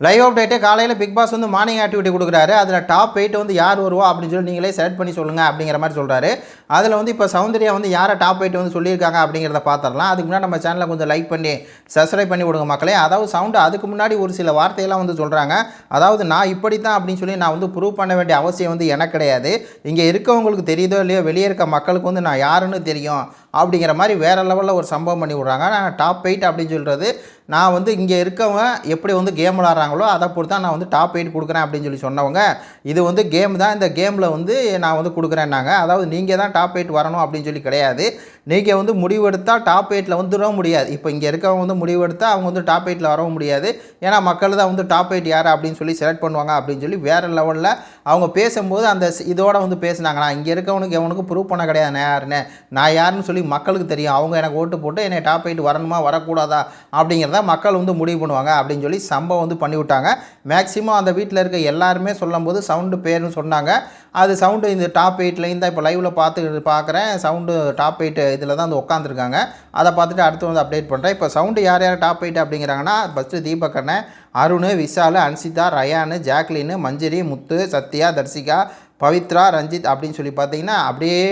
Live update காலையில் big pass வந்து morning activity கொடுக்குறாரு. அதில் டாப் 8 வந்து யார் வருவா அப்படின்னு சொல்லி நீங்களே செலக்ட் பண்ணி சொல்லுங்கள் அப்படிங்கிற மாதிரி சொல்கிறாரு. அதில் வந்து இப்போ சௌந்தர்யா வந்து யாரை டாப் 8 வந்து சொல்லியிருக்காங்க அப்படிங்கிறத பார்த்துடலாம். அதுக்கு முன்னாடி நம்ம சேனலை கொஞ்சம் லைக் பண்ணி சப்ஸ்கிரைப் பண்ணி விடுங்க மக்களே. அதாவது சவுண்டு அதுக்கு முன்னாடி ஒரு சில வார்த்தையெல்லாம் வந்து சொல்கிறாங்க. அதாவது நான் இப்படி தான் அப்படின்னு சொல்லி நான் வந்து ப்ரூவ் பண்ண வேண்டிய அவசியம் வந்து எனக்கு கிடையாது. இங்கே இருக்கவங்களுக்கு தெரியுதோ இல்லையோ, வெளியே இருக்க மக்களுக்கு வந்து நான் யாருன்னு தெரியும் அப்படிங்கிற மாதிரி வேறு லெவலில் ஒரு சம்பவம் பண்ணி விட்றாங்க. நான் டாப் 8 அப்படின்னு சொல்கிறது நான் வந்து இங்கே இருக்கவங்க எப்படி வந்து கேம் விளாட்றாங்களோ அதை பொறுத்து தான் நான் வந்து டாப் 8 கொடுக்குறேன் அப்படின்னு சொல்லி சொன்னவங்க. இது வந்து கேம் தான், இந்த கேமில் வந்து நான் வந்து கொடுக்குறேன்னாங்க. அதாவது நீங்கள் தான் டாப் 8 வரணும் அப்படின்னு சொல்லி கிடையாது. நீங்கள் வந்து முடிவெடுத்தால் டாப் 8 வந்துடவும் முடியாது. இப்போ இங்கே இருக்கவங்க வந்து முடிவெடுத்தால் அவங்க வந்து டாப் 8 வரவும் முடியாது. ஏன்னா மக்கள் தான் வந்து டாப் 8 யார் அப்படின்னு சொல்லி செலக்ட் பண்ணுவாங்க அப்படின்னு சொல்லி வேறு லெவலில் அவங்க பேசும்போது அந்த இதோட வந்து பேசுனாங்க. நான் இங்கே இருக்கவனுக்கு எவனுக்கு ப்ரூவ் பண்ண கிடையாது நான் யாருன்னு சொல்லி மக்களுக்கு தெரியும். அவங்க எனக்கு ஓட்டு போட்டு என்னை டாப் 8 வரணுமா வரக்கூடாதா அப்படிங்கிறத மக்கள் வந்து முடிவு பண்ணுவாங்க அப்படின்னு சொல்லி சம்பவம் வந்து பண்ணிவிட்டாங்க. மேக்ஸிமம் அந்த வீட்டில் இருக்க எல்லாருமே சொல்லும்போது சவுண்டு பேர்னு சொன்னாங்க. அது சவுண்டு இந்த டாப் 8லையும் தான் இப்போ லைவில் பார்க்குறேன். சவுண்டு டாப் 8 இதில் தான் வந்து உட்காந்துருக்காங்க. அதை பார்த்துட்டு அடுத்து வந்து அப்டேட் பண்ணுறேன். இப்போ சவுண்டு யார் யார் டாப் 8 அப்படிங்கிறாங்கன்னா, ஃபஸ்ட்டு தீபக் அண்ணன், அருண், விஷால், அன்சிதா, ரயானு, ஜாக்லின், மஞ்சரி, முத்து, சத்யா, தர்சிகா, பவித்ரா, ரஞ்சித் அப்படின்னு சொல்லி பார்த்தீங்கன்னா அப்படியே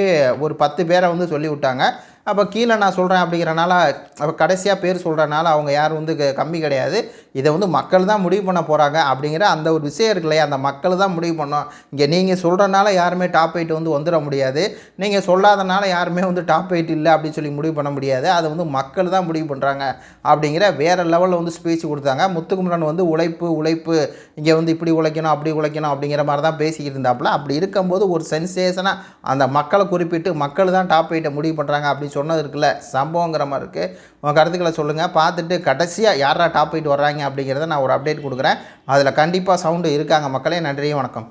ஒரு 10 பேரை வந்து சொல்லி விட்டாங்க. அப்போ கீழே நான் சொல்கிறேன் அப்படிங்கிறனால, அப்போ கடைசியாக பேர் சொல்கிறனால அவங்க யாரும் வந்து கம்மி கிடையாது. இதை வந்து மக்கள் தான் முடிவு பண்ண போகிறாங்க அப்படிங்கிற அந்த ஒரு விஷயம் இருக்கு இல்லையா, அந்த மக்கள் தான் முடிவு பண்ணோம். இங்கே நீங்கள் சொல்கிறனால யாருமே டாப் 8 வந்து வந்துட முடியாது. நீங்கள் சொல்லாதனால யாருமே வந்து டாப் 8 இல்லை அப்படின்னு சொல்லி முடிவு பண்ண முடியாது. அதை வந்து மக்கள் தான் முடிவு பண்ணுறாங்க அப்படிங்கிற வேறு லெவலில் வந்து ஸ்பீச் கொடுத்தாங்க. முத்துக்குமரன் வந்து உழைப்பு இங்கே வந்து இப்படி உழைக்கணும் அப்படி உழைக்கணும் அப்படிங்கிற மாதிரி தான் பேசிக்கிட்டு இருந்தாப்புல. அப்படி இருக்கும்போது ஒரு சென்சேஷனாக அந்த மக்களை குறிப்பிட்டு மக்கள் தான் டாப் 8 முடிவு பண்ணுறாங்க அப்படின்னு சொன்னது இருக்குல்ல, சம்பவங்கிற மாதிரி இருக்குது. உங்கள் கருத்துக்களை சொல்லுங்கள். பார்த்துட்டு கடைசியாக யாரா டாப் 8 வர்றாங்க அப்படிங்கிறத நான் ஒரு அப்டேட் கொடுக்குறேன். அதில் கண்டிப்பாக சவுண்டு இருக்காங்க மக்களே. நன்றி, வணக்கம்.